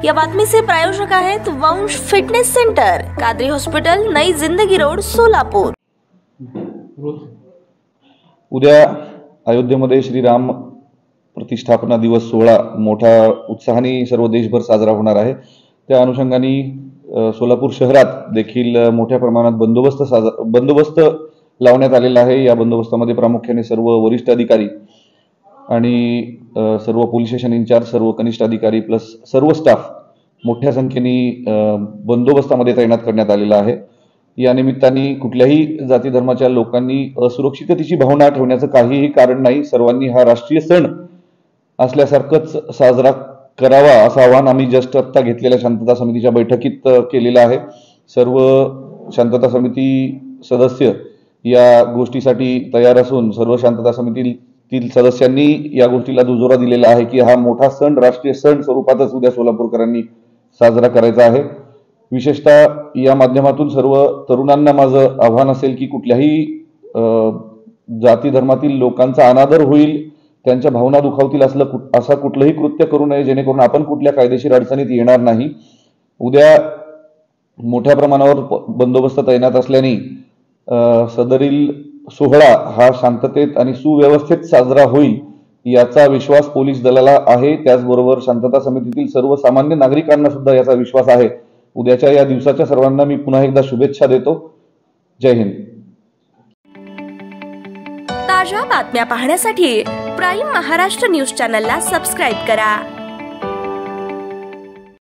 या बातमीचे प्रायोजक आहेत वंश फिटनेस सेंटर, कादरी हॉस्पिटल, नई जिंदगी रोड, सोलापूर। उद्या अयोध्येमध्ये श्रीराम प्रतिष्ठापना दिवस सोहळा मोठ्या उत्साहाने सर्व देशभर साजरा होणार आहे। त्या अनुषंगाने सोलापूर शहरात देखील मोठ्या प्रमाणात बंदोबस्त लावण्यात आलेला आहे। या बंदोबस्तामध्ये प्रामुख्याने सर्व वरिष्ठ अधिकारी आणि सर्व पोलीस स्टेशन इंचार्ज, सर्व कनिष्ठ अधिकारी प्लस सर्व स्टाफ मोठ्या संख्येने बंदोबस्तामध्ये तैनात करण्यात आलेला आहे। या निमित्ताने कुठल्याही जाती धर्माच्या लोकांनी असुरक्षिततेची भावना ठेवण्याचं काहीही कारण नाही। सर्वांनी हा राष्ट्रीय सण असल्यासारखंच साजरा करावा असं आवाहन आम्ही जस्ट आता घेतलेल्या शांतता समितीच्या बैठकीत केलेलं आहे। सर्व शांतता समिती सदस्य या गोष्टीसाठी तयार असून सर्व शांतता समितीतील सदस्यांनी या गोष्टीला दुजोरा दिलेला आहे की हा मोठा सण राष्ट्रीय सण स्वरूपातच उद्या सोलापूरकरांनी साजरा करायचा आहे। विशेषतः या माध्यमातून सर्व तरुणांना माझं आव्हान असेल की कुठल्याही जाती धर्मातील लोकांचा अनादर होईल, त्यांच्या भावना दुखावतील असं कुठलंही कृत्य करू नये, जेणेकरून आपण कुठल्या कायदेशीर अडचणीत येणार नाही। उद्या मोठ्या प्रमाणावर बंदोबस्त तैनात असल्याने सदरील सोहळा हा शांततेत आणि सुव्यवस्थेत साजरा होईल याचा विश्वास पोलीस दलाला आहे। त्याचबरोबर शांतता समितीतील सर्व सामान्य नागरिकांना सुद्धा याचा विश्वास आहे। उद्याच्या या दिवसाच्या सर्वांना मी पुन्हा एकदा शुभेच्छा देतो। जय हिंद। ताज्या बातम्या पाहण्यासाठी प्राईम महाराष्ट्र न्यूज चॅनलला सबस्क्राइब करा।